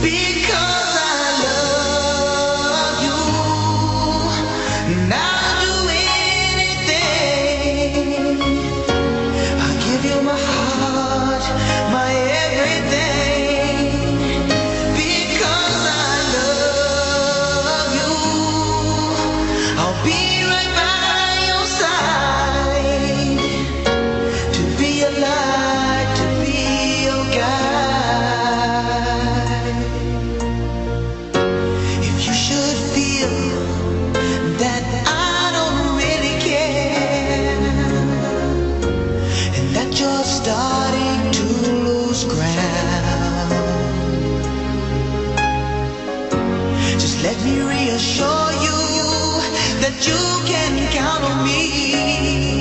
Because I love you, and I'll do anything. I'll give you my heart, my everything. Because I love you, I'll be right by your side, to be your light, to be your guide. If you should feel that I don't really care, and that you're starting to lose ground, just let me reassure you that you can count on me.